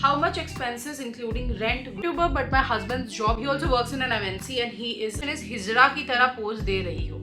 how much expenses including rent, YouTuber, but my husband's job, he also works in an MNC and he is in his हिजरा की तरह pose दे रही हो।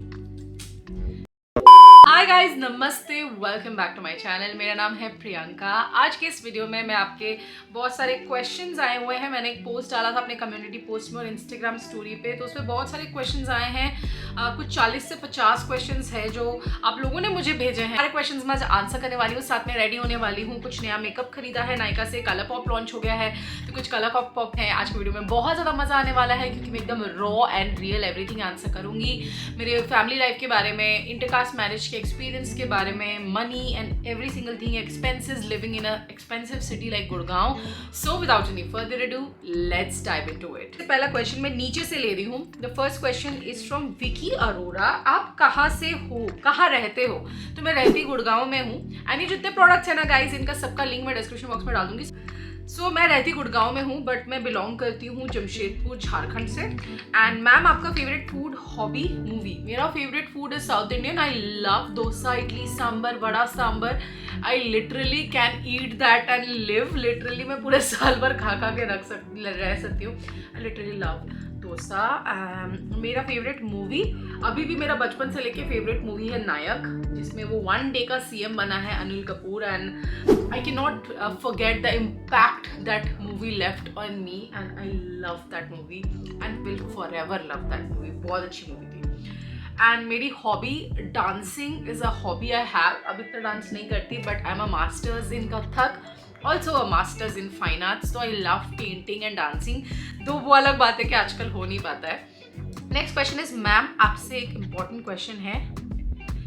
Hi guys, नमस्ते, welcome back to my channel. मेरा नाम है प्रियंका। आज के इस वीडियो में मैं आपके बहुत सारे क्वेश्चंस आए हुए हैं। मैंने एक पोस्ट डाला था अपने कम्युनिटी पोस्ट में और इंस्टाग्राम स्टोरी पे, तो उसमें बहुत सारे क्वेश्चंस आए हैं। कुछ 40 से 50 क्वेश्चंस है जो आप लोगों ने मुझे भेजे हैं। सारे क्वेश्चंस मैं आंसर करने वाली हूँ, साथ में रेडी होने वाली हूँ। कुछ नया मेकअप खरीदा है, नायका से कलर पॉप लॉन्च हो गया है, तो कुछ कलर पॉप है। आज की वीडियो में बहुत ज़्यादा मज़ा आने वाला है क्योंकि मैं एकदम raw and real everything answer करूँगी। मेरे फैमिली लाइफ के बारे में, इंटरकास्ट मैरिज के एक्सपीरियंस के बारे में, money and every single thing, expenses living in a expensive city like Gurgaon. So without any further ado, let's dive into it. पहला क्वेश्चन मैं नीचे से ले रही हूँ। The first question is from Vicky Arora. आप कहाँ से हो, कहाँ रहते हो? तो मैं रहती गुड़गांव में हूँ एंड ये जितने प्रोडक्ट्स है ना गाइज, इनका सबका लिंक मैं डिस्क्रिप्शन बॉक्स में डाल दूंगी। सो मैं रहती गुड़गांव में हूँ बट मैं बिलोंग करती हूँ जमशेदपुर झारखंड से। एंड मैम, आपका फेवरेट फूड, हॉबी, मूवी? मेरा favourite food is South Indian. I love dosa, idli sambar, vada sambar. I literally can eat that and live. Literally मैं पूरे साल भर खा के रह सकती हूँ। I literally love dosa. मेरा फेवरेट मूवी, अभी भी मेरा बचपन से लेके फेवरेट मूवी है नायक, जिसमें वो 1 डे का CM बना है Anil Kapoor. And I can not forget the impact that movie left on me and I love that movie and will forever love that movie. बहुत अच्छी मूवी थी। एंड मेरी hobby, dancing is a hobby I have. अब इतना dance नहीं करती but I am a masters in Kathak, also a masters in fine arts. तो I love painting and dancing, तो वो अलग बात है कि आजकल हो नहीं पाता है। नेक्स्ट क्वेश्चन इज, मैम आपसे एक इम्पॉर्टेंट क्वेश्चन है,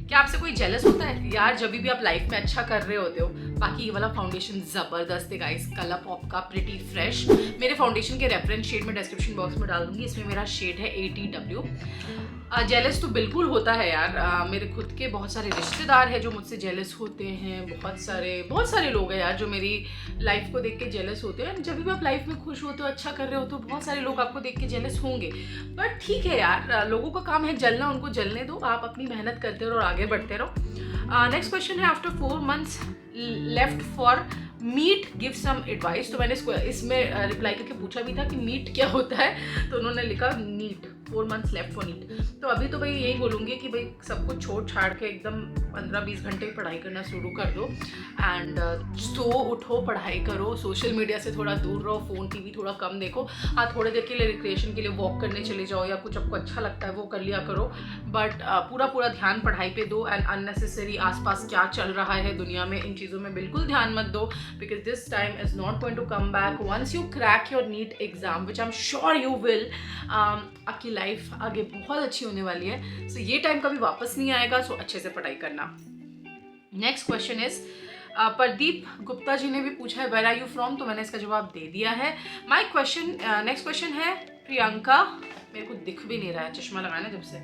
क्या आपसे कोई जेलस होता है? यार, जब भी आप लाइफ में अच्छा कर रहे होते हो। बाकी ये वाला फाउंडेशन ज़बरदस्त है गाइस, कलर पॉप का, प्रिटी फ्रेश। मेरे फाउंडेशन के रेफरेंस शेड में डिस्क्रिप्शन बॉक्स में डाल दूंगी। इसमें मेरा शेड है 80W। जेलस तो बिल्कुल होता है यार। मेरे खुद के बहुत सारे रिश्तेदार हैं जो मुझसे जेलस होते हैं। बहुत सारे लोग हैं यार जो मेरी लाइफ को देख के जेलस होते हैं। जब भी आप लाइफ में खुश होते हो, अच्छा कर रहे हो, तो बहुत सारे लोग आपको देख के जेलस होंगे। बट ठीक है यार, लोगों का काम है जलना, उनको जलने दो। आप अपनी मेहनत करते रहो और आगे बढ़ते रहो। नेक्स्ट क्वेश्चन है, after 4 months left for NEET give some advice. तो मैंने इसमें रिप्लाई करके पूछा भी था कि मीट क्या होता है, तो उन्होंने लिखा NEET, 4 months left for NEET. तो अभी तो भाई यही बोलूँगी कि भाई सब कुछ छोड़ छाड़ के एकदम 15-20 घंटे पढ़ाई करना शुरू कर दो। एंड सो उठो, पढ़ाई करो, सोशल मीडिया से थोड़ा दूर रहो, फ़ोन TV थोड़ा कम देखो। हाँ, थोड़े देर के लिए रिक्रिएशन के लिए वॉक करने चले जाओ या कुछ आपको अच्छा लगता है वो कर लिया करो। बट पूरा ध्यान पढ़ाई पे दो। एंड अननेसेसरी आसपास क्या चल रहा है दुनिया में, इन चीज़ों में बिल्कुल ध्यान मत दो, because this time is not going to come back. Once you crack your NEET exam, which I am sure you will, आपकी लाइफ आगे बहुत अच्छी होने वाली है। सो ये टाइम कभी वापस नहीं आएगा, सो अच्छे से पढ़ाई करना। Next question is, Pradeep Gupta ji ने भी पूछा है वेयर आर यू फ्रॉम, तो मैंने इसका जवाब दे दिया है। माय क्वेश्चन, नेक्स्ट क्वेश्चन है प्रियंका, मेरे को दिख भी नहीं रहा है, चश्मा लगाना जब से।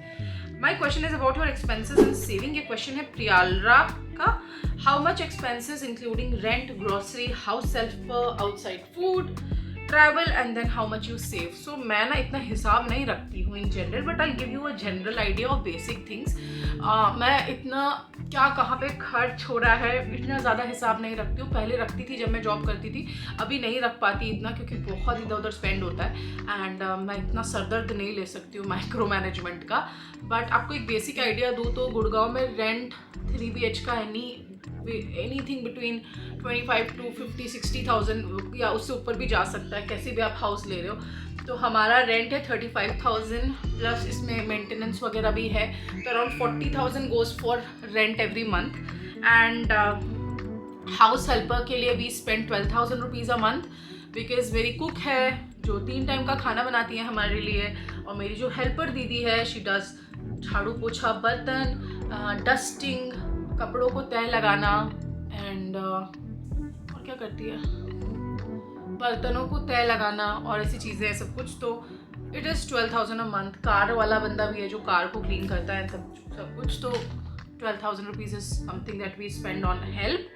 My question is about your expenses and saving. ये क्वेश्चन है प्रियालरा का। How much expenses including rent, grocery, house help, outside food, travel and then how much you save. So मैं ना इतना हिसाब नहीं रखती हूँ in general, but I give you a general idea of basic things. मैं इतना क्या कहाँ पे खर्च हो रहा है इतना ज़्यादा हिसाब नहीं रखती हूँ। पहले रखती थी जब मैं जॉब करती थी, अभी नहीं रख पाती इतना क्योंकि बहुत इधर उधर स्पेंड होता है। एंड मैं इतना सरदर्द नहीं ले सकती हूँ माइक्रो मैनेजमेंट का। बट आपको एक बेसिक आइडिया दूँ तो गुड़गांव में रेंट 3 BH का एनीथिंग बिटवीन 25 to 50-60,000 या उससे ऊपर भी जा सकता है, कैसे भी आप हाउस ले रहे हो। तो हमारा रेंट है 35,000 प्लस इसमें मेंटेनेंस वगैरह भी है, तो around 40,000 goes for rent every month. And house helper के लिए we spend 12,000 rupees a month, because मेरी कुक है जो 3 टाइम का खाना बनाती है हमारे लिए, और मेरी जो हेल्पर दीदी है शी डज झाड़ू पोछा, बर्तन, डस्टिंग, कपड़ों को तह लगाना एंड और क्या करती है, बर्तनों को तह लगाना और ऐसी चीज़ें सब कुछ। तो it is 12,000 a month. Car वाला बंदा भी है जो कार को क्लीन करता है, सब कुछ। तो 12,000 rupees is something that we spend on help.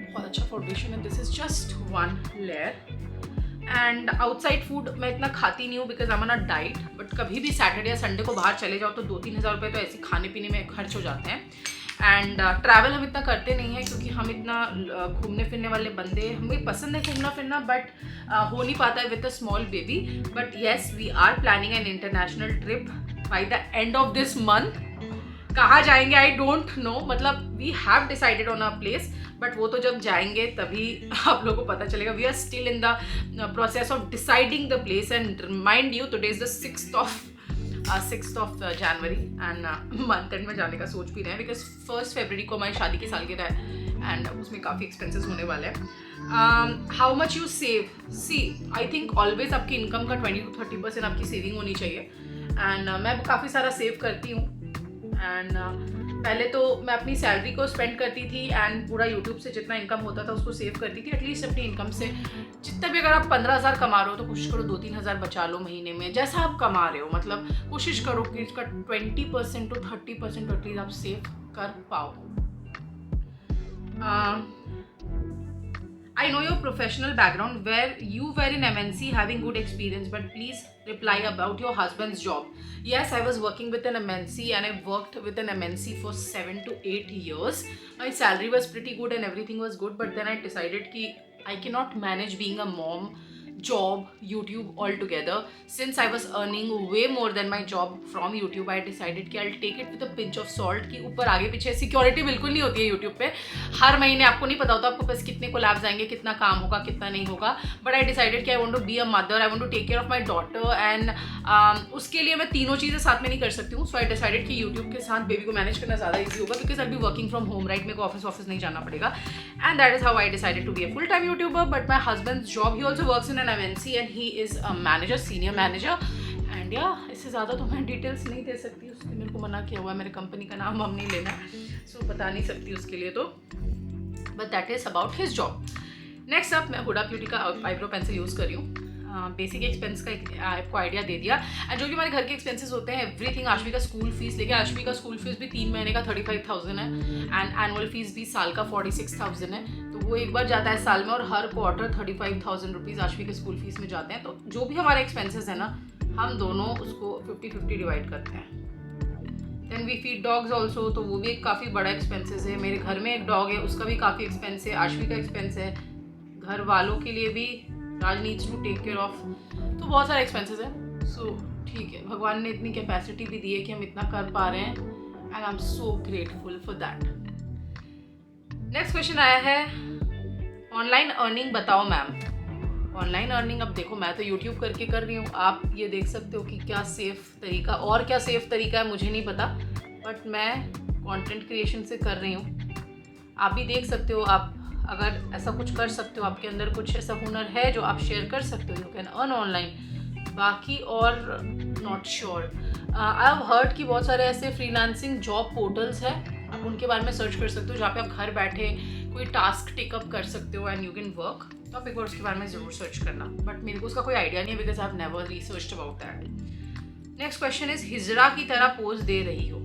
बहुत अच्छा फाउंडेशन है, this is just 1 layer. And outside food मैं इतना खाती नहीं हूँ because I am on a diet, but कभी भी सैटरडे या संडे को बाहर चले जाओ तो 2-3 हज़ार रुपये तो ऐसे खाने पीने में खर्च हो जाते हैं। एंड ट्रैवल हम इतना करते नहीं हैं क्योंकि हम इतना घूमने फिरने वाले बंदे, हमें पसंद है घूमना फिरना, बट हो नहीं पाता है with a small baby. But yes, we are planning an international trip by the end of this month. कहाँ जाएंगे आई डोंट नो, मतलब we have decided on a place, but वो तो जब जाएंगे तभी आप लोगों को पता चलेगा. We are still in the process of deciding the place. And remind you, today is the 6th of January and month end में जाने का सोच भी रहे हैं बिकॉज 1st February को हमारी शादी की सालगिरह है एंड उसमें काफ़ी एक्सपेंसेस होने वाले हैं. How much you save, see I think always आपकी इनकम का 20 to 30% आपकी सेविंग होनी चाहिए. एंड मैं काफ़ी सारा सेव करती हूँ. एंड पहले तो मैं अपनी सैलरी को स्पेंड करती थी एंड पूरा यूट्यूब से जितना इनकम होता था उसको सेव करती थी. एटलीस्ट अपनी इनकम से जितना भी, अगर आप 15,000 कमा रहे हो तो कोशिश करो 2-3 हज़ार बचा लो महीने में, जैसा आप कमा रहे हो. मतलब कोशिश करो कि इसका 20% to 30% एटलीस्ट आप सेव कर पाओ. I know your professional background where you were in MNC having good experience, but please reply about your husband's job. Yes, I was working with an MNC and I worked with an MNC for 7 to 8 years. My salary was pretty good and everything was good, but then I decided कि I cannot manage being a mom, job, YouTube all together. Since I was earning way more than my job from YouTube, I decided कि I'll take it with a pinch of salt. कि ऊपर आगे पीछे security बिल्कुल नहीं होती है YouTube पे. हर महीने आपको नहीं पता होता आपको बस कितने कोलैब्स आएंगे, कितना काम होगा, कितना नहीं होगा. बट आई डिसाइडेड कि I want to be a mother, I want to take care of my daughter and उसके लिए मैं तीनों चीज़ें साथ में नहीं कर सकती हूँ. सो आई डिसाइडेड कि यूट्यूब के साथ बेबी को मैनेज करना ज़्यादा ईजी होगा because I be working from home, right. मेरे को ऑफिस नहीं जाना पड़ेगा. And that is how I decided to be a full time YouTuber. But my husband's job, he also works in an MNC and he is a manager, senior manager. And या इससे ज़्यादा तो मैं details नहीं दे सकती. उसने मेरे को मना किया हुआ है, मेरे कंपनी का नाम हम नहीं लेना, सो बता नहीं सकती उसके लिए तो. But that is about his job. Next up, मैं हुडा ब्यूटी का आईब्रो पेंसिल यूज़ कर रही हूँ. बेसिक एक्सपेंस का आपको आइडिया दे दिया. एंड जो भी हमारे घर के एक्सपेंसेस होते हैं, एवरीथिंग. आशवी का स्कूल फीस लेके, आशवी का स्कूल फीस भी 3 महीने का 35,000 है एंड एनुअल फीस भी साल का 46,000 है. तो वो एक बार जाता है साल में और हर क्वार्टर 35,000 रुपीज़ आशवी के स्कूल फीस में जाते हैं. तो जो भी हमारे एक्सपेंसेस हैं ना, हम दोनों उसको 50-50 डिवाइड करते हैं. Then we feed dogs also, तो वो भी एक काफ़ी बड़ा एक्सपेंसेस है. मेरे घर में एक डॉग है, उसका भी काफ़ी एक्सपेंस है. आशवी का एक्सपेंस है, घर वालों के लिए भी Raj needs to take care of. तो बहुत सारे एक्सपेंसेस हैं. सो ठीक है, भगवान ने इतनी कैपेसिटी भी दी है कि हम इतना कर पा रहे हैं and I am so grateful for that. Next question आया है, ऑनलाइन अर्निंग बताओ मैम. ऑनलाइन अर्निंग, अब देखो मैं तो यूट्यूब करके कर रही हूँ. आप ये देख सकते हो कि क्या सेफ़ तरीका, और क्या सेफ़ तरीका है मुझे नहीं पता, बट मैं कंटेंट क्रिएशन से कर रही हूँ. आप भी देख सकते हो. आप अगर ऐसा कुछ कर सकते हो, आपके अंदर कुछ ऐसा हुनर है जो आप शेयर कर सकते हो, यू कैन अर्न ऑनलाइन. बाकी और not sure. I have heard कि बहुत सारे ऐसे फ्रीलांसिंग जॉब पोर्टल्स हैं, आप उनके बारे में सर्च कर सकते हो जहाँ पे आप घर बैठे कोई टास्क टेकअप कर सकते हो एंड यू कैन वर्क. तो आप एक बार उसके बारे में ज़रूर सर्च करना. बट मेरे को उसका कोई आइडिया नहीं है because I have never researched about that. Next question is, हिजड़ा की तरह पोज दे रही हो.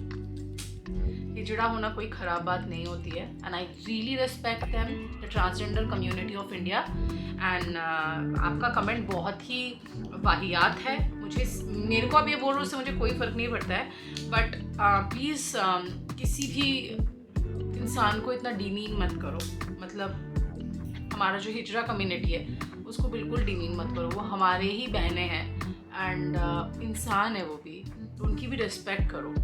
हिजड़ा होना कोई ख़राब बात नहीं होती है and I really respect them, the transgender community of India. And आपका कमेंट बहुत ही वाहियात है. मेरे को आप ये बोल रहे हो उससे मुझे कोई फ़र्क नहीं पड़ता है. बट प्लीज़ किसी भी इंसान को इतना डीमीन मत करो. मतलब हमारा जो हिजड़ा कम्युनिटी है उसको बिल्कुल डीमीन मत करो. वो हमारे ही बहनें हैं एंड इंसान है वो भी, तो उनकी भी रिस्पेक्ट करो.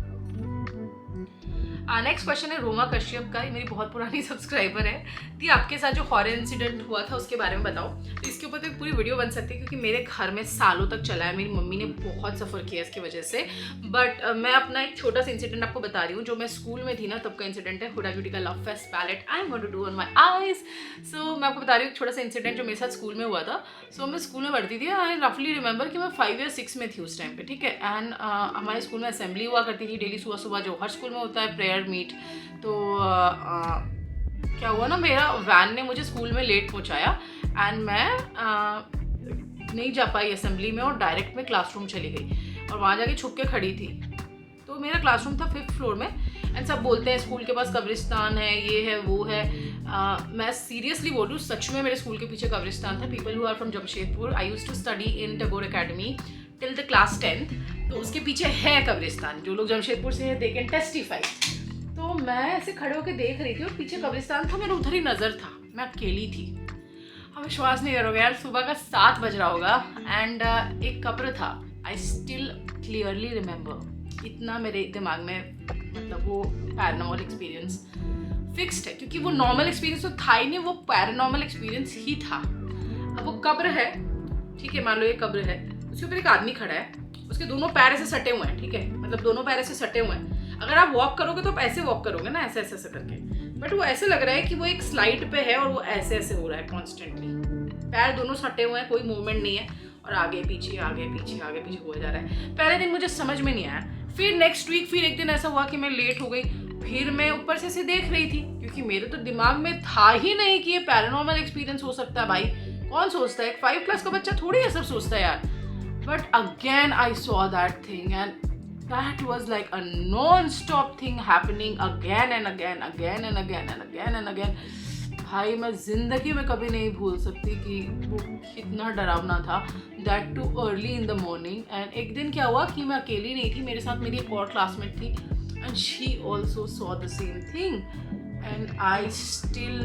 नेक्स्ट क्वेश्चन है रोमा कश्यप का. ये मेरी बहुत पुरानी सब्सक्राइबर है. दी आपके साथ जो हॉरर इंसिडेंट हुआ था उसके बारे में बताओ. तो इसके ऊपर तो एक पूरी वीडियो बन सकती है क्योंकि मेरे घर में सालों तक चला है. मेरी मम्मी ने बहुत सफ़र किया इसकी वजह से. बट मैं अपना एक छोटा सा इंसिडेंट आपको बता रही हूँ. जो मैं स्कूल में थी ना तब का इंसिडेंट है. हुडा ब्यूटी का love fest palette I am going to do on my eyes. So मैं आपको बता रही हूँ एक छोटा सा इंसिडेंट जो मेरे साथ स्कूल में हुआ था. सो मैं स्कूल में पढ़ती थी. आई रफली रिमेंबर कि मैं 5 या 6 में थी उस टाइम पे, ठीक है. एंड हमारे स्कूल में असेंबली हुआ करती थी डेली सुबह सुबह, जो हर स्कूल में होता है, प्रेयर मीट. तो क्या हुआ ना, मेरा वैन ने मुझे स्कूल में लेट पहुंचाया एंड मैं नहीं जा पाई असेंबली में और डायरेक्ट मैं क्लासरूम चली गई और वहाँ जाके छुप के खड़ी थी. तो मेरा क्लासरूम था 5th फ्लोर में एंड सब बोलते हैं स्कूल के पास कब्रिस्तान है, ये है वो है. मैं सीरियसली बोल रही हूँ, सच में मेरे स्कूल के पीछे कब्रिस्तान था. People who are from Jamshedpur, I used to study in Tagore academy till the class 10th. तो उसके पीछे है कब्रिस्तान. जो लोग जमशेदपुर से है दे कैन टेस्टिफाई. तो मैं ऐसे खड़े होकर देख रही थी और पीछे कब्रिस्तान था, मेरा उधर ही नज़र था, मैं अकेली थी। अब विश्वास नहीं करोगे यार, सुबह का 7 बज रहा होगा एंड एक कब्र था। आई स्टिल क्लियरली रिमेंबर, इतना मेरे दिमाग में मतलब वो पैरानॉर्मल एक्सपीरियंस फिक्स्ड है, क्योंकि वो नॉर्मल एक्सपीरियंस तो था ही नहीं, वो पैरानॉर्मल एक्सपीरियंस ही था। अब वो कब्र है, ठीक है, मान लो ये कब्र है, उसके ऊपर एक आदमी खड़ा है, उसके दोनों पैर ऐसे सटे हुए हैं, ठीक है, मतलब दोनों पैर ऐसे सटे हुए हैं। अगर आप वॉक करोगे तो आप ऐसे वॉक करोगे ना, ऐसे ऐसे करके, बट वो ऐसे लग रहा है कि वो एक स्लाइड पे है और वो ऐसे ऐसे हो रहा है कॉन्स्टेंटली, पैर दोनों सटे हुए हैं, कोई मूवमेंट नहीं है और आगे पीछे आगे पीछे आगे पीछे हो जा रहा है। पहले दिन मुझे समझ में नहीं आया, फिर नेक्स्ट वीक फिर एक दिन ऐसा हुआ कि मैं लेट हो गई, फिर मैं ऊपर से देख रही थी, क्योंकि मेरे तो दिमाग में था ही नहीं कि ये पैरानॉर्मल एक्सपीरियंस हो सकता है। भाई कौन सोचता है, एक 5+ का बच्चा थोड़ी ये सब सोचता है यार। But again I saw that thing and that was like a non stop thing happening again and again again and again and again and again. भाई मैं जिंदगी में कभी नहीं भूल सकती कि वो कितना डरावना था, that too early in the morning. And एक दिन क्या हुआ कि मैं अकेली नहीं थी, मेरे साथ मेरी एक और क्लासमेट थी and she also saw the same thing and I still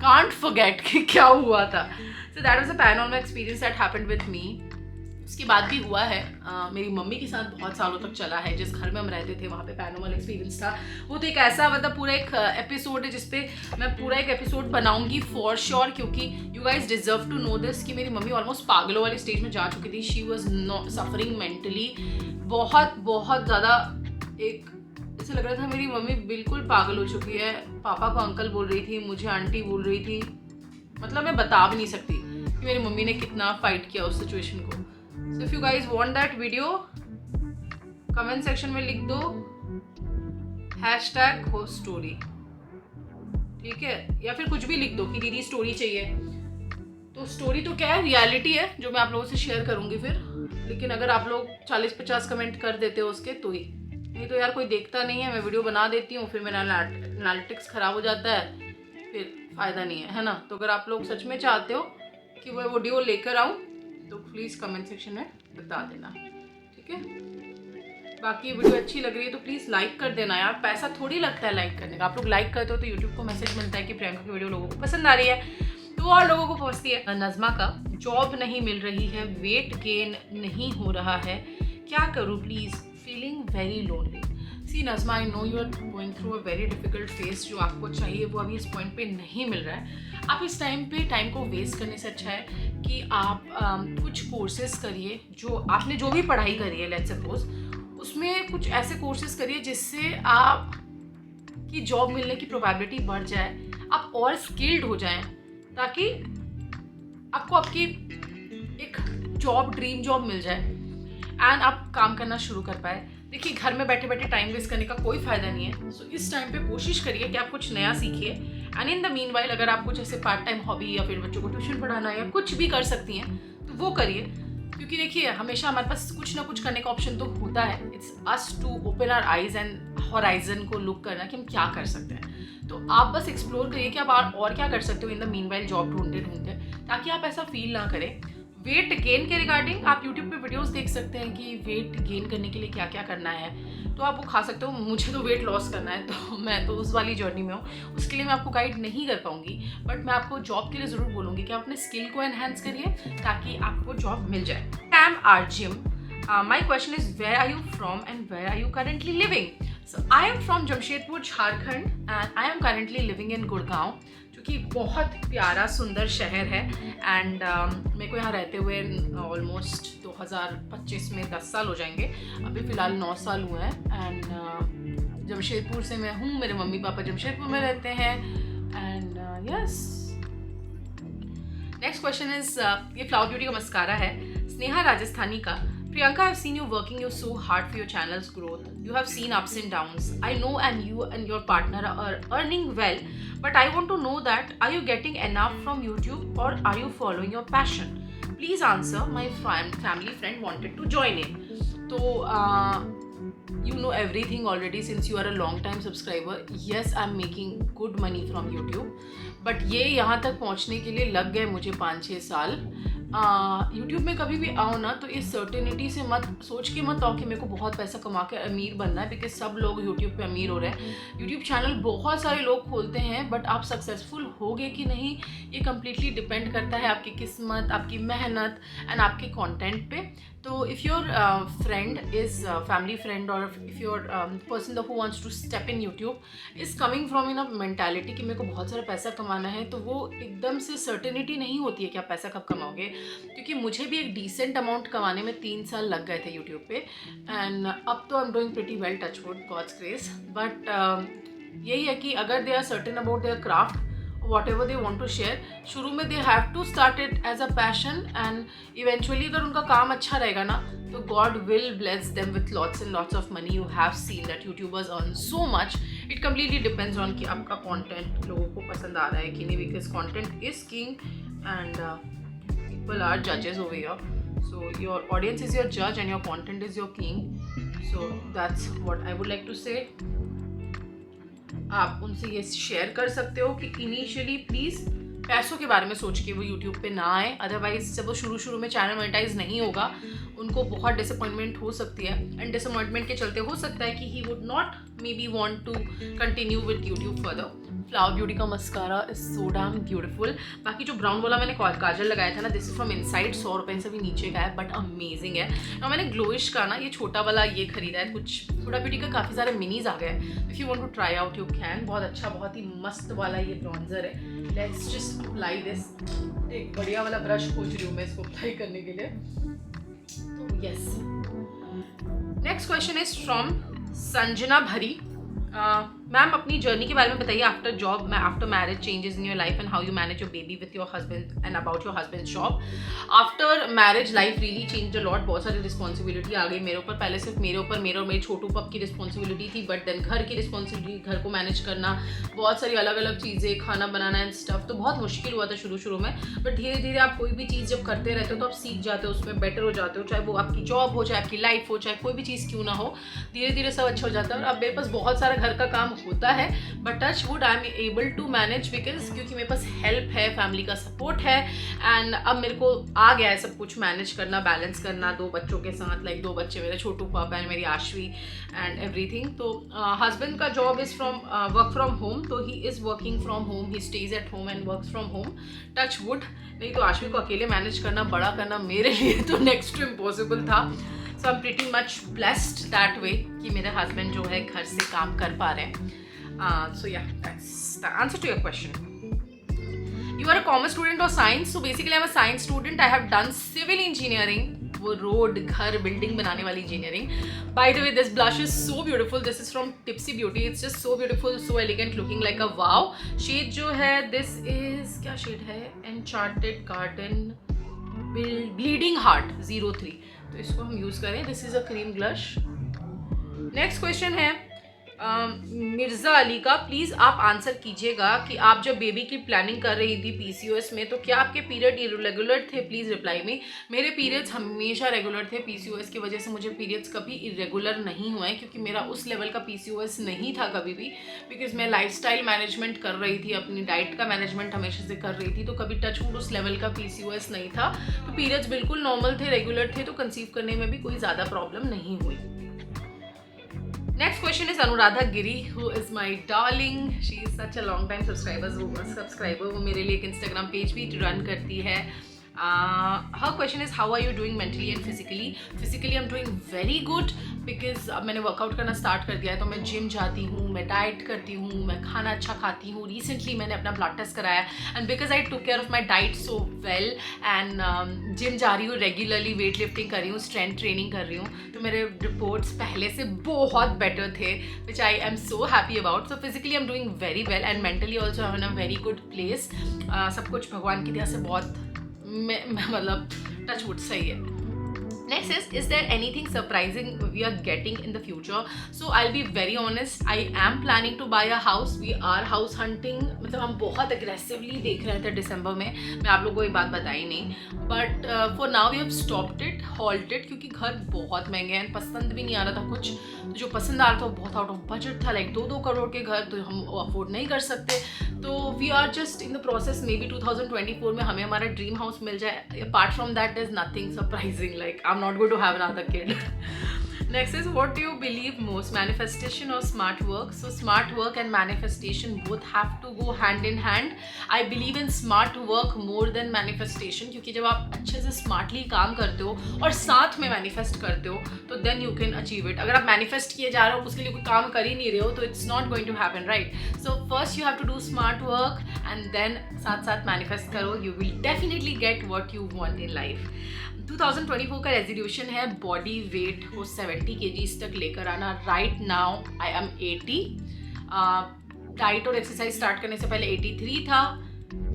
can't forget कि क्या हुआ था। So that was a paranormal experience that happened with me। उसके बाद भी हुआ है मेरी मम्मी के साथ, बहुत सालों तक चला है। जिस घर में हम रहते थे वहाँ पे पैरानॉर्मल एक्सपीरियंस था। वो तो एक ऐसा मतलब पूरा एक एपिसोड है जिसपे मैं पूरा एक एपिसोड बनाऊंगी फॉर श्योर, क्योंकि you guys deserve to know this कि मेरी मम्मी ऑलमोस्ट पागलों वाली स्टेज में जा चुकी थी। शी वॉज सफरिंग मेंटली, बहुत बहुत ज़्यादा। एक ऐसा लग रहा था मेरी मम्मी बिल्कुल पागल हो चुकी है। पापा को अंकल बोल रही थी, मुझे आंटी बोल रही थी, मतलब मैं बता भी नहीं सकती कि मेरी मम्मी ने कितना फाइट किया उस सिचुएशन को। So if you guys want that video, comment section में लिख दो #story, ठीक है, या फिर कुछ भी लिख दो कि दीदी स्टोरी चाहिए। तो स्टोरी तो क्या है, रियलिटी है जो मैं आप लोगों से शेयर करूंगी फिर। लेकिन अगर आप लोग 40-50 कमेंट कर देते हो उसके तो ही, नहीं तो यार कोई देखता नहीं है। मैं वीडियो बना देती हूँ, फिर मेरा एनालिटिक्स ख़राब हो जाता है, फिर फ़ायदा नहीं है ना। तो अगर आप लोग सच में चाहते हो कि वो वीडियो लेकर आऊँ तो प्लीज़ कमेंट सेक्शन में बता देना, ठीक है। बाकी वीडियो अच्छी लग रही है तो प्लीज़ लाइक कर देना यार, पैसा थोड़ी लगता है लाइक करने का। आप लोग लाइक करते हो तो यूट्यूब को मैसेज मिलता है कि प्रियंका की वीडियो लोगों को पसंद आ रही है, तो और लोगों को पहुँचती है। नज़मा का जॉब नहीं मिल रही है, वेट गेन नहीं हो रहा है, क्या करूँ please, feeling very lonely. See Nazma, I know you are going through a very difficult phase. जो आपको चाहिए वो अभी इस पॉइंट पे नहीं मिल रहा है। आप इस टाइम पे टाइम को वेस्ट करने से अच्छा है कि आप कुछ कोर्सेज करिए। जो आपने जो भी पढ़ाई करी है, लेट्स सपोज, उसमें कुछ ऐसे कोर्सेज करिए जिससे आप की जॉब मिलने की प्रोबेबिलिटी बढ़ जाए, आप और स्किल्ड हो जाएं, ताकि आपको आपकी एक जॉब, ड्रीम जॉब मिल जाए एंड आप काम करना शुरू कर पाए। देखिए, घर में बैठे बैठे टाइम वेस्ट करने का कोई फ़ायदा नहीं है। सो इस टाइम पे कोशिश करिए कि आप कुछ नया सीखिए। And in the mean while अगर आप कुछ ऐसे पार्ट टाइम हॉबी या फिर बच्चों को ट्यूशन पढ़ाना या कुछ भी कर सकती हैं तो वो करिए, क्योंकि देखिए हमेशा हमारे पास कुछ ना कुछ करने का ऑप्शन तो होता है। It's us to open our eyes and horizon को लुक करना कि हम क्या कर सकते हैं। तो आप बस एक्सप्लोर करिए कि आप और क्या कर सकते हो in the mean while job ढूंढते ढूंढते, ताकि आप ऐसा फील ना करें। वेट गेन के रिगार्डिंग आप यूट्यूब पे वीडियोस देख सकते हैं कि वेट गेन करने के लिए क्या क्या करना है, तो आप वो खा सकते हो। मुझे तो वेट लॉस करना है, तो मैं तो उस वाली जर्नी में हूँ, उसके लिए मैं आपको गाइड नहीं कर पाऊँगी। बट मैं आपको जॉब के लिए ज़रूर बोलूँगी कि आप अपने स्किल को एनहेंस करिए ताकि आपको जॉब मिल जाए। आई एम आर्जिम, my question is where are you from and where are you currently living. So I am from Jamshedpur, Jharkhand, and I am currently living in Gurgaon, जो कि बहुत प्यारा सुंदर शहर है। एंड मेरे को यहाँ रहते हुए ऑलमोस्ट 2025 में 10 साल हो जाएंगे। अभी फ़िलहाल 9 साल हुए हैं। एंड जमशेदपुर से मैं हूँ, मेरे मम्मी पापा जमशेदपुर में रहते हैं। And yes, next question is, ये फ्लावर ब्यूटी का मस्कारा है, स्नेहा राजस्थानी का। Priyanka, I've seen you working you so hard for your channel's growth. You have seen ups and downs. I know, and you and your partner are earning well, but I want to know that, are you getting enough from YouTube or are you following your passion? Please answer. My family friend wanted to join in. So, you know everything already since you are a long time subscriber. Yes, I'm making good money from YouTube, but ये यहाँ तक पहुँचने के लिए लग गए मुझे 5-6 साल। यूट्यूब में कभी भी आओ ना तो इस सर्टेनिटी से मत सोच के मत आओ कि मेरे को बहुत पैसा कमा के अमीर बनना है, बिकॉज सब लोग यूट्यूब पे अमीर हो रहे हैं। यूट्यूब चैनल बहुत सारे लोग खोलते हैं, बट आप सक्सेसफुल होगे कि नहीं ये कम्प्लीटली डिपेंड करता है आपकी किस्मत, आपकी मेहनत एंड आपके कंटेंट पे। तो if your friend is family friend और if your person who wants to step in YouTube is coming from in a mentality कि मेरे को बहुत सारा पैसा कमाना है, तो वो एकदम से सर्टेनिटी नहीं होती है कि आप पैसा कब कमाओगे। क्योंकि मुझे भी एक डिसेंट अमाउंट कमाने में 3 साल लग गए थे यूट्यूब पे, एंड अब तो I am doing pretty well, touch wood, God's grace. But यही है कि अगर they are certain about their craft, whatever they want to share, शुरू में they have to start it as a passion, and eventually अगर उनका काम अच्छा रहेगा ना तो God will bless them with lots and lots of money. You have seen that YouTubers earn so much. It completely depends on कि आपका content लोगों को पसंद आ रहा है कि नहीं, because content is king and people are judges over here. So your audience is your judge and your content is your king. So that's what I would like to say. आप उनसे ये शेयर कर सकते हो कि initially please पैसों के बारे में सोच के वो यूट्यूब पे ना आए, अदरवाइज जब वो शुरू में चैनल मोनेटाइज नहीं होगा उनको बहुत डिसअपॉइंटमेंट हो सकती है, एंड डिसअपॉइंटमेंट के चलते हो सकता है कि he would not may be want to continue with YouTube further. Flower Beauty का mascara is so damn beautiful. बाकी जो ब्राउन वाला मैंने काजल लगाया था ना, दिस इज फ्रॉम इनसाइड, 100 रुपये से भी नीचे का है, बट अमेजिंग है। और मैंने ग्लोइश का ना ये छोटा वाला ये खरीदा है, कुछ हुडा ब्यूटी का काफ़ी सारे मिनीज आ गए हैं। If you want to try out you can. बहुत अच्छा, बहुत ही मस्त वाला ये ब्रॉन्जर है। Let's just apply this. एक बढ़िया वाला ब्रश खोज रही हूँ मैं इसको अप्लाई करने के लिए। तो yes, next question is from Sanjana भरी। मैम अपनी जर्नी के बारे में बताइए after job, after marriage, changes in your life and how you manage your baby with your husband and about your husband job. After marriage life really change a lot. बहुत सारी responsibility आ गई मेरे ऊपर। पहले सिर्फ मेरे ऊपर मेरे और मेरे छोटू पप की रिस्पॉन्सिबिलिटी थी, बट देन घर की रिस्पॉन्सिबिलिटी, घर को मैनेज करना, बहुत सारी अलग अलग चीज़ें, खाना बनाना एंड स्टफ, तो बहुत मुश्किल हुआ था शुरू में। बट धीरे धीरे आप कोई भी चीज़ जब करते रहते हो तो आप सीख जाते हो, उसमें बेटर हो जाते हो, चाहे वो आपकी जॉब हो, चाहे आपकी लाइफ हो, चाहे कोई भी चीज़ क्यों ना हो, धीरे धीरे सब अच्छा हो जाता है। और अब मेरे पास बहुत सारा घर का काम होता है, but touch wood I am able to manage, because क्योंकि मेरे पास हेल्प है, फैमिली का सपोर्ट है, एंड अब मेरे को आ गया है सब कुछ मैनेज करना, बैलेंस करना 2 बच्चों के साथ। लाइक 2 बच्चे, मेरे छोटू पापा एंड मेरी आश्वी एंड एवरीथिंग। तो हस्बैंड का job is from work from home, तो he is working from home, he stays at home and work from home. Touch wood. नहीं तो आश्वी को अकेले मैनेज करना, बड़ा करना मेरे लिए तो नेक्स्ट टू इम्पॉसिबल था। So I am pretty much blessed that way कि मेरे हस्बैंड जो है घर से काम कर पा रहे हैं। So yeah, that's the answer to your question. You are a commerce student or science? So basically I'm a science student. I have done civil engineering, वो रोड, घर, बिल्डिंग बनाने वाली engineering. By the way, this blush is so beautiful. This is from Tipsy Beauty. It's just so beautiful, so elegant, looking like a wow. Shade जो है, this is क्या shade है? Enchanted Garden Bleeding Heart 03. तो इसको हम use करें। This is a cream blush. Next question है मिर्ज़ा अली का। प्लीज़ आप आंसर कीजिएगा कि आप जब बेबी की प्लानिंग कर रही थी PCOS में, तो क्या आपके पीरियड इरेगुलर थे? प्लीज़ रिप्लाई में। मेरे पीरियड्स हमेशा रेगुलर थे। PCOS की वजह से मुझे पीरियड्स कभी इरेगुलर नहीं हुए, क्योंकि मेरा उस लेवल का PCOS नहीं था कभी भी, बिकॉज मैं लाइफस्टाइल मैनेजमेंट कर रही थी, अपनी डाइट का मैनेजमेंट हमेशा से कर रही थी, तो कभी टच वुड उस लेवल का PCOS नहीं था। तो पीरियड्स बिल्कुल नॉर्मल थे, रेगुलर थे, तो कंसीव करने में भी कोई ज़्यादा प्रॉब्लम नहीं हुई। Next question is Anuradha Giri, who is my darling. She is such a long time subscriber. वो मेरे लिए एक Instagram page भी run करती है। Her question is how are you doing mentally and physically? Physically I'm doing very good because अब मैंने workout करना स्टार्ट कर दिया है, तो मैं जिम जाती हूँ, मैं डाइट करती हूँ, मैं खाना अच्छा खाती हूँ। रिसेंटली मैंने अपना ब्लड टेस्ट कराया, and because I took care of my diet so well, and gym जा रही हूँ रेगुलरली, वेट लिफ्टिंग कर रही हूँ, स्ट्रेंथ ट्रेनिंग कर रही हूँ, तो मेरे रिपोर्ट्स पहले से बहुत बेटर थे, which I am so happy about. So physically I am doing very well, and mentally also I am in a very good place. सब कुछ भगवान की दया से बहुत मतलब टच वुड सही है। Next is there anything surprising we are getting in the future? So I'll be very honest, I am planning to buy a house. We are house hunting, मतलब हम बहुत aggressively देख रहे थे दिसंबर में. मैं आप लोगों को ये बात बताई नहीं, but for now we have stopped it, halted, क्योंकि घर बहुत महंगे हैं, पसंद भी नहीं आ रहा था कुछ. जो पसंद आ रहा था वो बहुत आउट ऑफ बजट था, लाइक 2-2 करोड़ के घर तो हम अफोर्ड नहीं कर सकते. तो we are just in the process, maybe 2024 में हमें हमारा ड्रीम हाउस मिल जाए. Apart from that is nothing surprising, like I am not going to have another kid. Next is, what do you believe most, manifestation or smart work? So smart work and manifestation both have to go hand in hand. I believe in smart work more than manifestation, क्योंकि जब आप अच्छे से smartly काम करते हो और साथ में मैनिफेस्ट करते हो तो then you can achieve it. अगर आप मैनिफेस्ट किए जा रहे हो, उसके लिए कोई काम कर ही नहीं रहे हो, तो it's not going to happen, right? So first you have to do smart work and then साथ साथ मैनिफेस्ट करो. You will definitely get what you want in life. 2024 का रेजोल्यूशन है बॉडी वेट को 70 kgs तक लेकर आना. Right now I am 80. Diet और एक्सरसाइज स्टार्ट करने से पहले 83 था.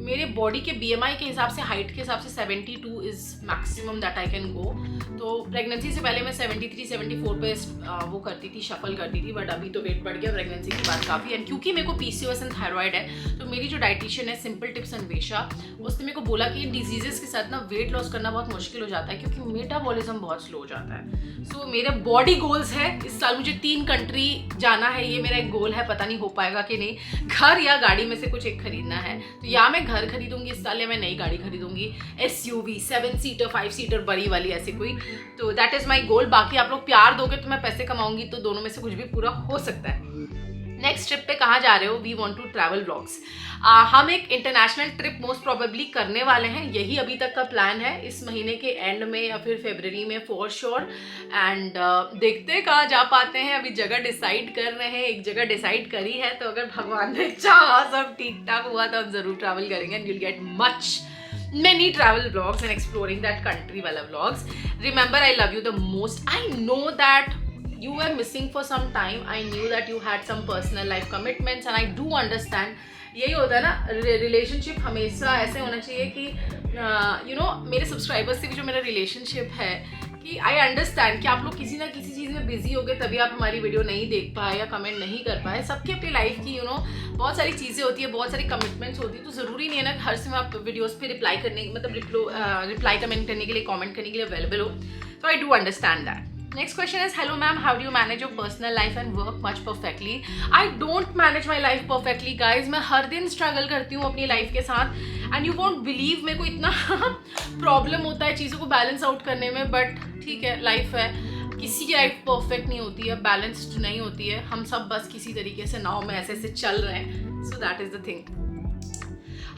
मेरे बॉडी के BMI के हिसाब से, हाइट के हिसाब से 72 is maximum that I can go. तो प्रेगनेंसी से पहले मैं 73-74 पे वो करती थी, शफल करती थी, बट अभी तो वेट बढ़ गया प्रेगनेंसी के बाद काफ़ी. एंड क्योंकि मेरे को PCOS एंड थायराइड है, तो मेरी जो डाइटिशियन है सिंपल टिप्स अन्वेषा, उसने मेरे को बोला कि इन डिजीज़ेस के साथ ना वेट लॉस करना बहुत मुश्किल हो जाता है, क्योंकि मेटाबॉलिज्म बहुत स्लो हो जाता है. सो मेरे बॉडी गोल्स है, इस साल मुझे 3 कंट्री जाना है, ये मेरा एक गोल है. पता नहीं हो पाएगा कि नहीं. घर या गाड़ी में से कुछ एक खरीदना है, तो या मैं घर खरीदूंगी इस साल या मैं नई गाड़ी खरीदूंगी, SUV 7 सीटर 5 सीटर बड़ी वाली ऐसे कोई. तो दैट इज़ माई गोल. बाकी आप लोग प्यार दोगे तो मैं पैसे कमाऊंगी, तो दोनों में से कुछ भी पूरा हो सकता है. नेक्स्ट ट्रिप पे कहाँ जा रहे हो? We want to travel vlogs. हम एक इंटरनेशनल ट्रिप मोस्ट प्रोबेबली करने वाले हैं. यही अभी तक का प्लान है, इस महीने के एंड में या फिर फरवरी में फॉर श्योर. एंड देखते हैं कहाँ जा पाते हैं. अभी जगह डिसाइड कर रहे हैं, एक जगह डिसाइड करी है, तो अगर भगवान ने चाहा, सब ठीक ठाक हुआ, तो हम ज़रूर ट्रैवल करेंगे. And you'll get many travel vlogs and exploring that country wala vlogs. Remember, I love you the most. I know that you were missing for some time. I knew that you had some personal life commitments and I do understand. यही होता है ना, relationship हमेशा ऐसे होना चाहिए कि you know, मेरे सब्सक्राइबर्स से भी जो मेरा रिलेशनशिप है, कि आई अंडरस्टैंड कि आप लोग किसी ना किसी चीज़ में बिजी हो गए, तभी आप हमारी वीडियो नहीं देख पाए या कमेंट नहीं कर पाए. सबकी अपनी लाइफ की यू नो बहुत सारी चीज़ें होती है, बहुत सारी कमिटमेंट्स होती है, तो ज़रूरी नहीं है ना हर समय आप वीडियोज़ पे रिप्लाई करने, मतलब रिप्लाई कमेंट करने के लिए, कमेंट करने के लिए अवेलेबल हो. तो I do understand that. Next question is, hello ma'am, how do you manage your personal life and work much perfectly? I don't manage my life perfectly guys. मैं हर दिन स्ट्रगल करती हूँ अपनी लाइफ के साथ, and you won't believe मेरे को इतना प्रॉब्लम होता है चीज़ों को बैलेंस आउट करने में. बट ठीक है, लाइफ है, किसी की लाइफ परफेक्ट नहीं होती है, बैलेंस्ड नहीं होती है. हम सब बस किसी तरीके से नाव में ऐसे ऐसे चल रहे हैं. So that is the thing.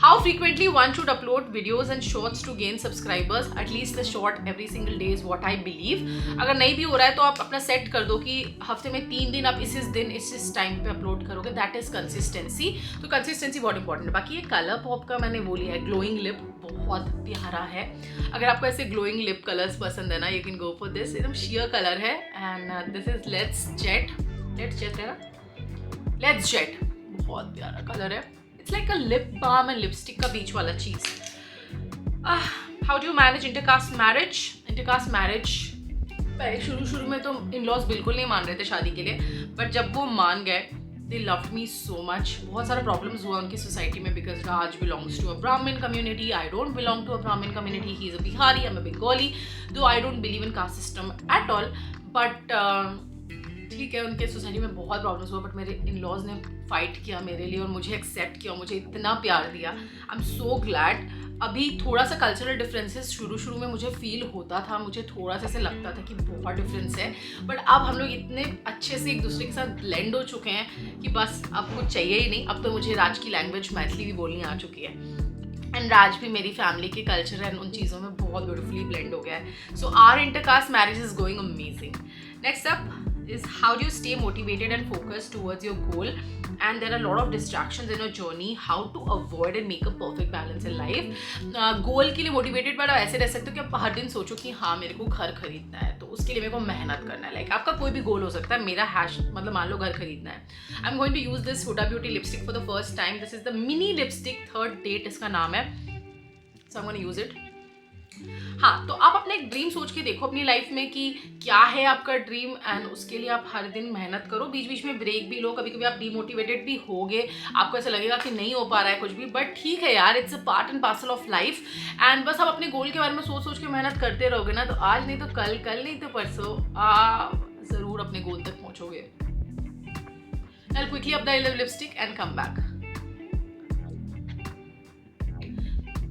How frequently one should upload videos and shorts to gain subscribers? At least the short every single day is what I believe. अगर नहीं भी हो रहा है तो आप अपना सेट कर दो कि हफ्ते में 3 दिन आप इस दिन इस टाइम पे अपलोड करोगे. That is consistency. तो कंसिस्टेंसी बहुत इंपॉर्टेंट है. बाकी ये कलर पॉप का मैंने वो लिया है, ग्लोइंग लिप, बहुत प्यारा है. अगर आपको ऐसे ग्लोइंग लिप कलर्स पसंद है ना, you can go for this. एकदम शेयर कलर है. And this is let's jet है ना, लेट्स जेट. बहुत प्यारा कलर है. It's like a lip balm and lipstick का बीच वाला चीज़. How do you manage intercaste marriage? Intercaste marriage पहले शुरू में तो इन-लॉज बिल्कुल नहीं मान रहे थे शादी के लिए, बट जब वो मान गए, they loved me so much. बहुत सारा प्रॉब्लम्स हुआ उनकी सोसाइटी में, because Raj belongs to a Brahmin community, I don't belong to a Brahmin community, he is a Bihari, I'm a Bengali, though I don't believe in caste system at all. But ठीक है, उनके society में बहुत problems हुआ, but मेरे in laws ने fight किया मेरे लिए और मुझे एक्सेप्ट किया, मुझे इतना प्यार दिया. आई एम सो ग्लैड. अभी थोड़ा सा कल्चरल डिफरेंसेस शुरू में मुझे फील होता था, मुझे थोड़ा सा ऐसे लगता था कि बहुत डिफरेंस है, बट अब हम लोग इतने अच्छे से एक दूसरे के साथ ब्लेंड हो चुके हैं कि बस अब कुछ चाहिए ही नहीं. अब तो मुझे राज की लैंग्वेज मैथिली भी बोलनी आ चुकी है, एंड राज भी मेरी फैमिली के कल्चर एंड उन चीज़ों में बहुत ब्यूटीफुली ब्लेंड हो गया है. So our intercaste marriage is going amazing. Next up is how do you stay motivated and focused towards your goal? And there are a lot of distractions in your journey. How to avoid and make a perfect balance in life? गोल के लिए motivated बड़ा ऐसे रह सकते हो कि आप हर दिन सोचो कि हाँ मेरे को घर खरीदना है, तो उसके लिए मेरे को मेहनत करना है. लाइक आपका कोई भी गोल हो सकता है. मेरा मतलब मान लो घर खरीदना है. I am going to use this Huda Beauty lipstick for the first time. This is the mini lipstick, 3rd date इसका नाम है. So I am going to use it. हाँ, तो आप अपना एक ड्रीम सोच के देखो अपनी लाइफ में कि क्या है आपका ड्रीम, एंड उसके लिए आप हर दिन मेहनत करो, बीच बीच में ब्रेक भी लो, कभी कभी आप डिमोटिवेटेड भी होगे, आपको ऐसा लगेगा कि नहीं हो पा रहा है कुछ भी, बट ठीक है यार, it's a part and parcel of life. And बस आप अपने गोल के बारे में सोच सोच के मेहनत करते रहोगे ना, तो आज नहीं तो कल, कल नहीं तो परसों आप ज़रूर अपने गोल तक पहुँचोगे। I'll quickly apply the lipstick and come back.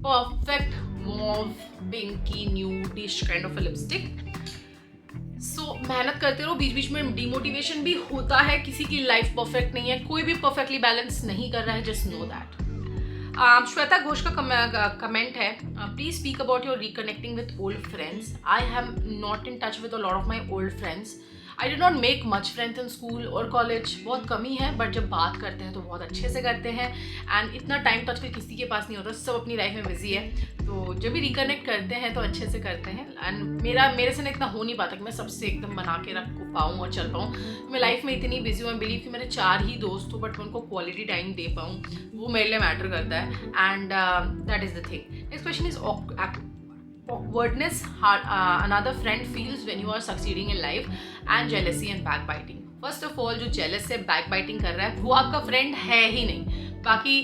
Perfect mauve, pinky, nudish kind of a lipstick. So मेहनत करते रहो, बीच बीच में डिमोटिवेशन भी होता है, किसी की लाइफ परफेक्ट नहीं है, कोई भी परफेक्टली बैलेंस नहीं कर रहा है, just know that. Shweta Ghosh का कमेंट है, please speak about your reconnecting with old friends. I have not in touch with a lot of my old friends. I did not make much friends in school और college, बहुत कम ही है, but जब बात करते हैं तो बहुत अच्छे से करते हैं, एंड इतना टाइम तो आजकल किसी के पास नहीं होता, सब अपनी लाइफ में बिजी है, तो जब भी रिकनेक्ट करते हैं तो अच्छे से करते हैं। एंड मेरे से ना इतना हो नहीं पाता कि मैं सबसे एकदम बना के रख पाऊँ और चल पाऊँ। मैं लाइफ में इतनी बिजी हूँ, मैं बिलीव कि मेरे 4 ही दोस्त हो, बट मैं उनको क्वालिटी टाइम दे पाऊँ, वो मेरे लिए मैटर करता है, and that is the thing. Next question is awkwardness another friend feels when you are succeeding in life, and jealousy and backbiting. First of all, जो jealous है, backbiting कर रहा है, वो आपका friend है ही नहीं। बाकी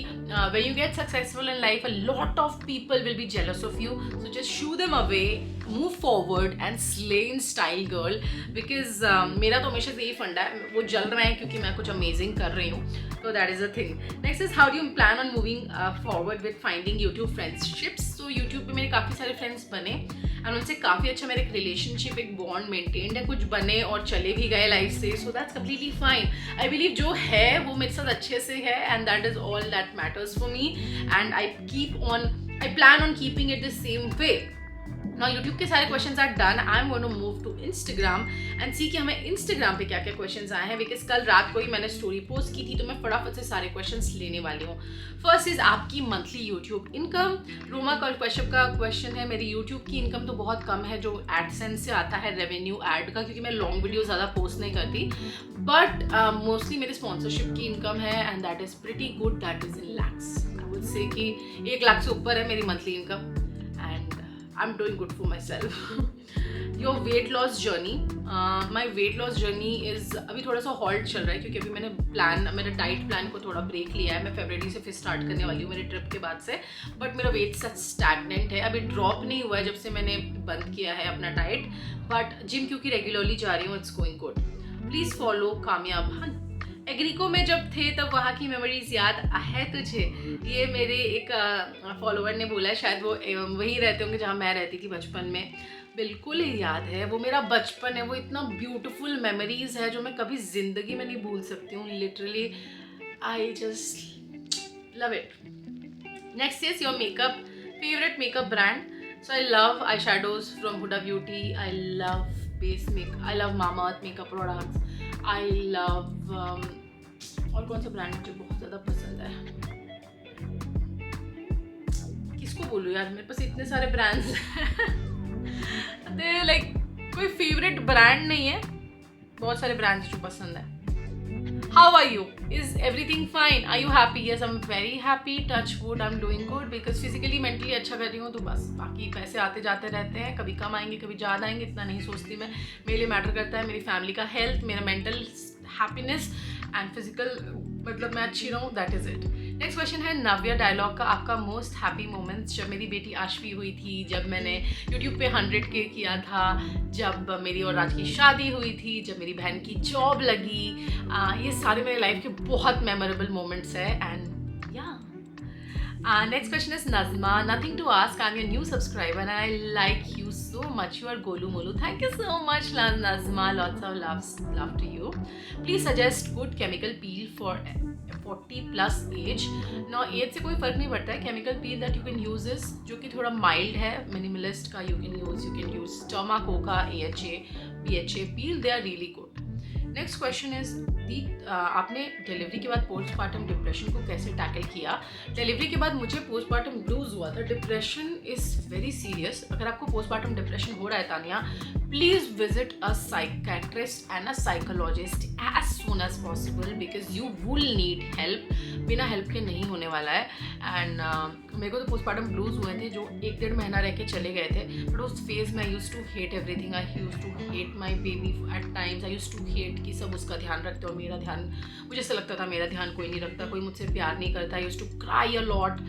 when you get successful in life, a lot of people will be jealous of you, so just shoo them away, move forward and slay in style, girl, because मेरा तो हमेशा से यही फंडा है, वो जल रहे हैं क्योंकि मैं कुछ अमेजिंग कर रही हूँ, so that is the thing. Next is how do you plan on moving forward with finding YouTube friendships? So YouTube पे मेरे काफ़ी सारे फ्रेंड्स बने, एंड उनसे काफ़ी अच्छा मेरा एक रिलेशनशिप, एक बॉन्ड मेंटेन्ड है, कुछ बने और चले भी गए लाइफ से, so that's completely fine. I believe जो है वो मेरे साथ अच्छे से है, and that is all that matters for me, and I plan on keeping it the same way. Now YouTube के सारे questions are done, I am going to move to Instagram and see कि हमें Instagram पे क्या क्या questions आए हैं, because कल रात को ही मैंने स्टोरी पोस्ट की थी, तो मैं फटाफट से सारे क्वेश्चंस लेने वाली हूँ। फर्स्ट इज आपकी monthly YouTube income. Roma Kashyap का क्वेश्चन है, मेरी यूट्यूब की इनकम तो बहुत कम है जो एडसेंस से आता है, रेवेन्यू ऐड का, क्योंकि मैं लॉन्ग वीडियो ज़्यादा पोस्ट नहीं करती, बट मोस्टली मेरी स्पॉन्सरशिप की इनकम है, and that is pretty good, that is in lakhs. I would say कि 1 लाख से ऊपर है मेरी monthly income, and I'm doing good for myself. Your weight loss journey. My weight loss journey is अभी थोड़ा सा हॉल्ट चल रहा है, क्योंकि अभी मैंने मेरा डाइट प्लान को थोड़ा ब्रेक लिया है। मैं फरवरी से फिर स्टार्ट करने वाली हूँ मेरे ट्रिप के बाद से, बट मेरा वेट सच स्टैग्नेंट है, अभी ड्रॉप नहीं हुआ है जब से मैंने बंद किया है अपना डाइट, बट जिम क्योंकि रेगुलरली जा रही हूँ, it's going good. Please follow कामयाब। हाँ, एग्रीको में जब थे तब वहाँ की मेमोरीज याद है तुझे, ये मेरे एक फॉलोअर ने बोला है, शायद वो वही रहते होंगे जहाँ मैं रहती थी बचपन में। बिल्कुल ही याद है, वो मेरा बचपन है, वो इतना ब्यूटीफुल मेमोरीज है जो मैं कभी ज़िंदगी में नहीं भूल सकती हूँ। Literally I just love it. Next is your makeup, favourite makeup brand. So I love eye shadows from Huda Beauty, I love base makeup, I love Mamaearth makeup products, I love और कौन सा brand मुझे बहुत ज़्यादा पसंद है, किसको बोलूँ यार, मेरे पास इतने सारे ब्रांड्स हैं, लाइक कोई फेवरेट ब्रांड नहीं है, बहुत सारे ब्रांड्स जो पसंद है। How are you? Is everything fine? Are you happy? Yes, I'm very happy. Touch wood, I'm doing good because physically, mentally अच्छा कर रही हूँ, तो बस बाकी पैसे आते जाते रहते हैं, कभी कम आएंगे कभी ज़्यादा आएंगे, इतना नहीं सोचती मैं। मेरे लिए मैटर करता है मेरी फैमिली का हेल्थ, मेरा मेंटल हैप्पीनेस एंड फिजिकल, मतलब मैं अच्छी रहूँ, that is it. Next question है नव्या डायलॉग का, आपका मोस्ट हैप्पी मोमेंट्स। जब मेरी बेटी आशवी हुई थी, जब मैंने यूट्यूब पे 100K किया था, जब मेरी और राज की शादी हुई थी, जब मेरी बहन की जॉब लगी, ये सारे मेरे लाइफ के बहुत मेमोरेबल मोमेंट्स है। And next question is Nazma. Nothing to ask. I'm your new subscriber and I like you so much. You are Golu Molu. Thank you so much, Nazma. Lots of love to you. Please suggest good chemical peel for 40 plus age. Now age से कोई फर्क नहीं पड़ता है. Chemical peel that you can use is जो कि थोड़ा mild है, minimalist का you can use Stomacoca, AHA, BHA peel. They are really good. Next question is the, आपने डिलीवरी के बाद पोस्टमार्टम डिप्रेशन को कैसे टैकल किया। डिलीवरी के बाद मुझे पोस्टमार्टम ब्लूज हुआ था। Depression is very serious. अगर आपको पोस्टमार्टम डिप्रेशन हो रहा है Tania, please visit a psychiatrist and a psychologist as soon as possible because you will need help. बिना हेल्प के नहीं होने वाला है. एंड मेरे को तो पोस्टमार्टम ब्लूज हुए थे जो 1-1.5 महीना रह के चले गए थे. बट उस फेज में I use to hate everything. I use to hate my baby at times. I use to hate कि सब उसका ध्यान रखते हो, मेरा ध्यान, मुझे ऐसा लगता था मेरा ध्यान कोई नहीं रखता, कोई मुझसे प्यार नहीं करता. I use to cry a lot.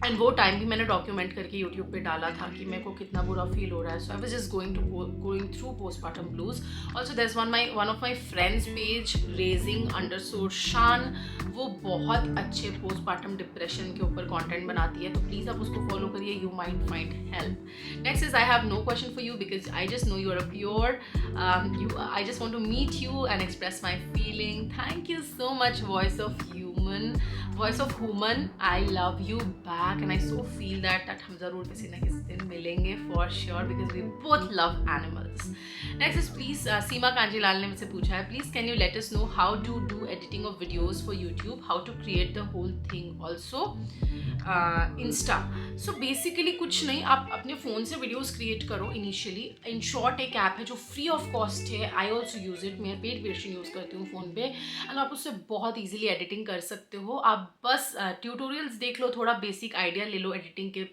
And वो टाइम भी मैंने डॉक्यूमेंट करके यूट्यूब पे डाला था कि मेरे को कितना बुरा फील हो रहा है. So I was just going through postmortem blues. Also there is one of my friends page raising_shan. वो बहुत अच्छे पोस्टमार्टम डिप्रेशन के ऊपर कंटेंट बनाती है, तो प्लीज़ आप उसको फॉलो करिए. You might find help. Next is I have no question for you because I just know you are a pure. I just want to meet you and express my feeling. Thank you so much voice of human. I love you back and I so feel that हम ज़रूर किसी ना किसी दिन मिलेंगे for sure because we both love animals. Next is please Seema Kanjilal ने मुझसे पूछा है, please can you let us know how to do editing of videos for YouTube, how to create the whole thing also Insta. So basically कुछ नहीं, आप अपने phone से videos create करो इनिशियली. इन शॉर्ट एक ऐप है जो free of cost है. I also use it. मैं पेड वर्जन यूज़ करती हूँ फ़ोन पे एंड आप उससे बहुत ईजिली एडिटिंग कर सकते हो. आप बस ट्यूटोरियल्स देख लो, थोड़ा बेसिक आइडिया ले लो एडिटिंग के.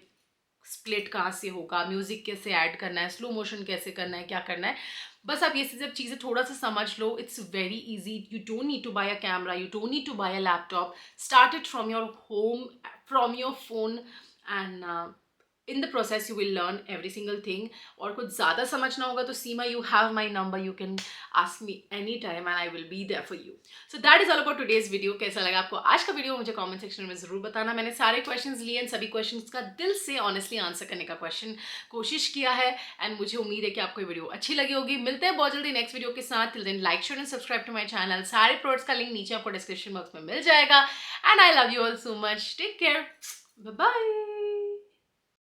स्प्लिट कहाँ से होगा, म्यूज़िक कैसे ऐड करना है, स्लो मोशन कैसे करना है, क्या करना है, बस आप ये सब चीज़ें थोड़ा सा समझ लो. It's very easy. You don't need to buy a camera, you don't need to buy a laptop. Start it from your home, from your phone and in the process you will learn every single thing. और कुछ ज़्यादा समझना होगा तो सीमा, you have my number, you can ask me anytime and I will be there for you. So that is all about today's video. कैसा लगा आपको आज का वीडियो मुझे कमेंट सेक्शन में ज़रूर बताना. मैंने सारे क्वेश्चंस लिए एंड सभी क्वेश्चंस का दिल से ऑनेस्टली आंसर करने का कोशिश किया है एंड मुझे उम्मीद है कि आपको ये वीडियो अच्छी लगी होगी. मिलते हैं बहुत जल्दी नेक्स्ट वीडियो के साथ. Till then like, share and subscribe to my channel. सारे प्रोडक्ट्स का लिंक नीचे आपको डिस्क्रिप्शन बॉक्स में मिल जाएगा. And I love you all so much. Take care. Bye bye.